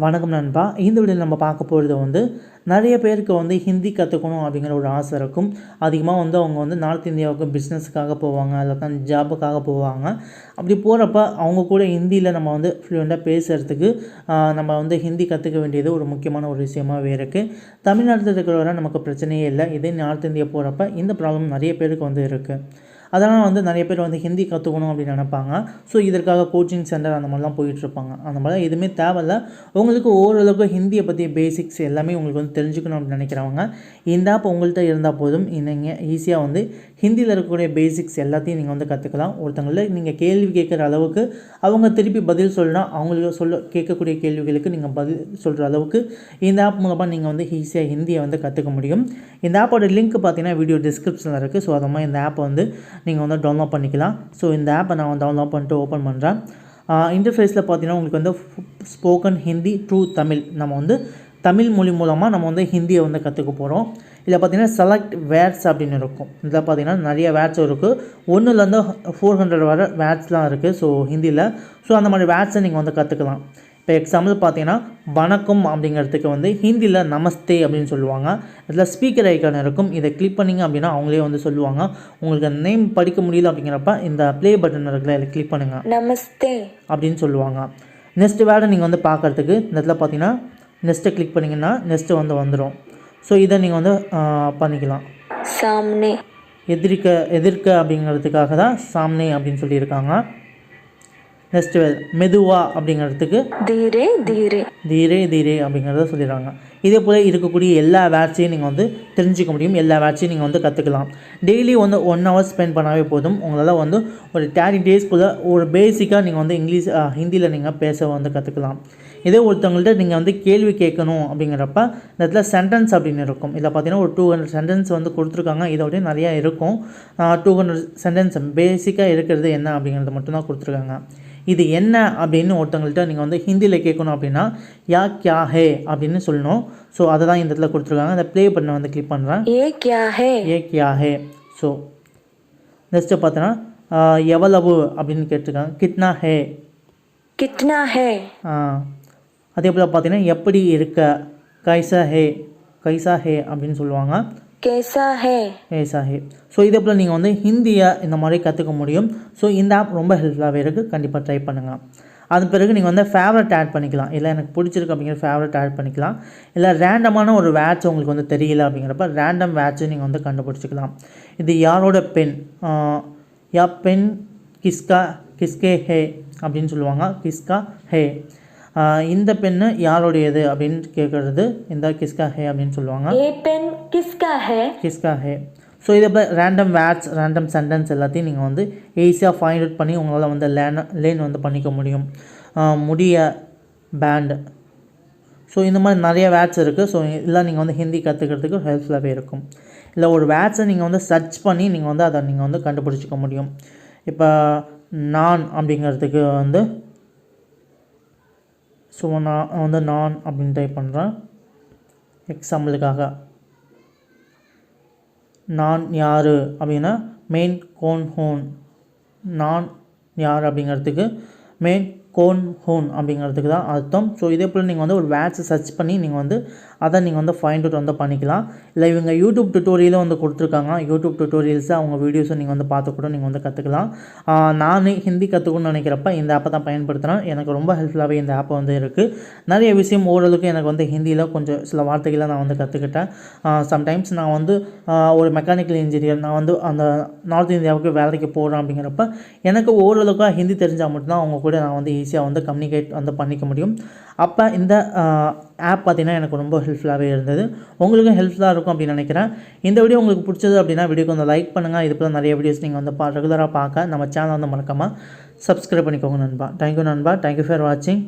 வணக்கம் நண்பா. இந்த வீடியோவில் நம்ம பார்க்க போகிறது நிறைய பேருக்கு ஹிந்தி கற்றுக்கணும் அப்படிங்கிற ஒரு ஆசை இருக்கும். அதிகமாக அவங்க நார்த் இந்தியாவுக்கு பிஸ்னஸுக்காக போவாங்க, இல்லை ஜாபுக்காக போவாங்க. அப்படி போகிறப்ப அவங்க கூட ஹிந்தியில் நம்ம ஃப்ளூயண்ட்டாக பேசுகிறதுக்கு நம்ம ஹிந்தி கற்றுக்க வேண்டியது ஒரு முக்கியமான ஒரு விஷயமாகவே இருக்குது. தமிழ்நாட்டில் இருக்கிறவரை நமக்கு பிரச்சனையே இல்லை. இதே நார்த் இந்தியா போகிறப்ப இந்த ப்ராப்ளம் நிறைய பேருக்கு இருக்குது. அதனால் நிறைய பேர் ஹிந்தி கற்றுக்கணும் அப்படின்னு நினைப்பாங்க. ஸோ இதற்காக கோச்சிங் சென்டர் அந்த மாதிரிலாம் போயிட்டுருப்பாங்க. அந்த மாதிரிலாம் எதுவுமே தேவையில்லை. உங்களுக்கு ஓரளவுக்கு ஹிந்தியை பற்றி பேசிக்ஸ் எல்லாமே உங்களுக்கு தெரிஞ்சுக்கணும் அப்படின்னு நினைக்கிறவங்க இந்த ஆப் உங்கள்கிட்ட இருந்தால் போதும். நீங்கள் ஈஸியாக ஹிந்தியில் இருக்கக்கூடிய பேசிக்ஸ் எல்லாத்தையும் நீங்கள் கற்றுக்கலாம். ஒருத்தங்களில் நீங்கள் கேள்வி கேட்குற அளவுக்கு அவங்க திருப்பி பதில் சொல்லலாம். அவங்களுக்கு கேட்கக்கூடிய கேள்விகளுக்கு நீங்கள் பதில் சொல்கிற அளவுக்கு இந்த ஆப் மூலமாக நீங்கள் ஈஸியாக ஹிந்தியை கற்றுக்க முடியும். இந்த ஆப்போட லிங்க் பார்த்தீங்கன்னா வீடியோ டிஸ்கிரிப்ஷனில் இருக்குது. ஸோ அது மாதிரி இந்த ஆப்பை நீங்கள் டவுன்லோட் பண்ணிக்கலாம். ஸோ இந்த ஆப்பை நான் டவுன்லோட் பண்ணிட்டு ஓப்பன் பண்ணுறேன். இன்டர்ஃபேஸில் பார்த்தீங்கன்னா உங்களுக்கு ஸ்போக்கன் ஹிந்தி ட்ரூ தமிழ், நம்ம தமிழ் மொழி மூலமாக நம்ம ஹிந்தியை கற்றுக்க போகிறோம். இதில் பார்த்தீங்கன்னா செலக்ட் வேர்ட்ஸ் அப்படின்னு இருக்கும். இதில் பார்த்தீங்கன்னா நிறைய வேர்ட்ஸ் இருக்குது. 1லேருந்து 400 வர வேர்ட்ஸ்லாம் இருக்குது. ஸோ ஹிந்தியில் அந்த மாதிரி வேர்ட்ஸை நீங்கள் கற்றுக்கலாம். இப்போ எக்ஸாம்பிள் பார்த்தீங்கன்னா வணக்கம் அப்படிங்கிறதுக்கு ஹிந்தியில் நமஸ்தே அப்படின்னு சொல்லுவாங்க. இதில் ஸ்பீக்கர் ஐக்கான் இருக்கும். இதை கிளிக் பண்ணிங்க அப்படின்னா அவங்களே சொல்லுவாங்க. உங்களுக்கு அந்த நேம் படிக்க முடியல அப்படிங்கிறப்ப இந்த ப்ளே பட்டன் இருக்குல்ல, இதில் கிளிக் பண்ணுங்கள், நமஸ்தே அப்படின்னு சொல்லுவாங்க. நெக்ஸ்ட் வேர்டை நீங்கள் பார்க்குறதுக்கு இந்த இடத்துல பார்த்தீங்கன்னா நெக்ஸ்ட்டை கிளிக் பண்ணிங்கன்னா நெக்ஸ்ட்டு வந்துடும். ஸோ இதை நீங்கள் பண்ணிக்கலாம். சாம்னே, எதிர்க்க அப்படிங்கிறதுக்காக தான் சாம்னே அப்படின்னு சொல்லியிருக்காங்க. நெக்ஸ்ட் மெதுவா அப்படிங்கிறதுக்கு தீரே தீரே தீரே தீரே அப்படிங்கிறத சொல்லிடுறாங்க. இதே போல் இருக்கக்கூடிய எல்லா வேர்ட்ஸையும் நீங்கள் தெரிஞ்சிக்க முடியும். எல்லா வேர்ட்ஸையும் நீங்கள் கற்றுக்கலாம். டெய்லி 1 ஹவர் ஸ்பெண்ட் பண்ணாவே போதும். உங்களால் ஒரு 30 டேஸ்க்குள்ளே ஒரு பேசிக்காக நீங்கள் இங்கிலீஷ் ஹிந்தியில் நீங்கள் பேச கற்றுக்கலாம். இதே ஒருத்தவங்கள்ட்ட நீங்கள் கேள்வி கேட்கணும் அப்படிங்கிறப்ப இந்த இடத்துல சென்டென்ஸ் அப்படின்னு இருக்கும். இதில் பார்த்தீங்கன்னா ஒரு 200 சென்டென்ஸ் கொடுத்துருக்காங்க. இதோடய நிறையா இருக்கும். 200 சென்டென்ஸ் பேசிக்காக இருக்கிறது என்ன அப்படிங்கிறது மட்டும்தான் கொடுத்துருக்காங்க. இது என்ன அப்படின்னு ஒருத்தவங்கள்ட்ட நீங்கள் ஹிந்தியில் கேட்கணும் அப்படின்னா யா கியா ஹே அப்படின்னு சொல்லணும். ஸோ அதை தான் இந்த இடத்துல கொடுத்துருக்காங்க. அந்த ப்ளே பண்ண கிளிக் பண்ணுறேன். ஏ கியா ஹே. ஸோ நெக்ஸ்ட்டு பார்த்தோன்னா எவ்வளவு அப்படின்னு கேட்டிருக்காங்க. கிட்னா ஹே. அதே போல் பார்த்தீங்கன்னா எப்படி இருக்க, கைசா ஹே அப்படின்னு சொல்லுவாங்க. கேசா ஹே. ஸோ இதே போல் நீங்கள் ஹிந்தியை இந்த மாதிரி கற்றுக்க முடியும். ஸோ இந்த ஆப் ரொம்ப ஹெல்ப்ஃபுல்லாகவே இருக்குது. கண்டிப்பாக ட்ரை பண்ணுங்கள். அது பிறகு நீங்கள் ஃபேவரட் ஆட் பண்ணிக்கலாம். இல்லை எனக்கு பிடிச்சிருக்கு அப்படிங்கிற ஃபேவரட் ஆட் பண்ணிக்கலாம். இல்லை ரேண்டமான ஒரு வேர்ட்ஸ் உங்களுக்கு தெரியல அப்படிங்கிறப்ப ரேண்டம் வேர்ட்ஸை நீங்கள் கண்டுபிடிச்சிக்கலாம். இது யாரோட பென், யா பென் கிஸ்கே ஹே அப்படின்னு சொல்லுவாங்க. கிஸ்கா ஹே. இந்த பெண்ணு யாருடையது அப்படின்னு கேட்குறது இந்த கிஸ்கா ஹே அப்படின்னு சொல்லுவாங்க. ஏ பென் கிஸ்கா ஹே. ஸோ இதை போல் ரேண்டம் வேர்ட்ஸ், ரேண்டம் சென்டென்ஸ் எல்லாத்தையும் நீங்கள் ஈஸியாக ஃபைண்ட் அவுட் பண்ணி உங்களால் லேர்ன் பண்ணிக்க முடியும். முடிய, பேண்ட். ஸோ இந்த மாதிரி நிறைய வேர்ட்ஸ் இருக்குது. ஸோ இதெல்லாம் நீங்கள் ஹிந்தி கற்றுக்கிறதுக்கு ஹெல்ப்ஃபுல்லாகவே இருக்கும். இல்லை ஒரு வேர்ட்ஸை நீங்கள் சர்ச் பண்ணி நீங்கள் அதை நீங்கள் கண்டுபிடிச்சிக்க முடியும். இப்போ நான் அப்படிங்கிறதுக்கு ஸோ நான் நான் அப்படின்னு டைப் பண்ணுறேன் எக்ஸாம்பிளுக்காக. நான் யார் அப்படின்னா மெயின் கோன் ஹோன். நான் யார் அப்படிங்கிறதுக்கு மெயின் கோன் ஹோன் அப்படிங்கிறதுக்கு தான் அர்த்தம். ஸோ இதே போல் நீங்கள் ஒரு வேர்ட்ஸை சர்ச் பண்ணி நீங்கள் அதை நீங்கள் ஃபைண்ட் அவுட் பண்ணிக்கலாம். இல்லை இவங்க யூடியூப் டுட்டோரியலும் கொடுத்துருக்காங்க. யூடியூப் டுட்டோரியல்ஸை அவங்க வீடியோஸை நீங்கள் பார்த்து கூட நீங்கள் கற்றுக்கலாம். நான் ஹிந்தி கற்றுக்கணும்னு நினைக்கிறப்ப இந்த ஆப்பை தான் பயன்படுத்துகிறேன். எனக்கு ரொம்ப ஹெல்ப்ஃபுல்லாகவே இந்த ஆப்பை இருக்குது. நிறைய விஷயம் ஓரளவுக்கு எனக்கு ஹிந்தியில் கொஞ்சம் சில வார்த்தைகளை நான் கற்றுக்கிட்டேன். சம்டைம்ஸ் நான் ஒரு மெக்கானிக்கல் இன்ஜினியர், நான் அந்த நார்த் இந்தியாவுக்கு வேலைக்கு போகிறேன் அப்படிங்கிறப்ப எனக்கு ஓரளவுக்கு ஹிந்தி தெரிஞ்சால் மட்டும்தான் அவங்க கூட நான் ஈஸியாக கம்யூனிகேட் பண்ணிக்க முடியும். அப்போ இந்த ஆப் பார்த்திங்கன்னா எனக்கு ரொம்ப ஹெல்ப்ஃபுல்லாகவே இருந்தது. உங்களுக்கும் ஹெல்ப்ஃபுல்லாக இருக்கும் அப்படின்னு நினைக்கிறேன். இந்த வீடியோ உங்களுக்கு பிடிச்சது அப்படின்னா வீடியோக்கு லைக் பண்ணுங்கள். இது போல் நிறைய வீடியோஸ் நீங்கள் ரெகுலராக பார்க்க நம்ம சேனல் மறக்காமல் சப்ஸ்கிரைப் பண்ணிக்கோங்க நண்பா. தேங்க்யூ நண்பா. தேங்க்யூ ஃபார் வாட்சிங்.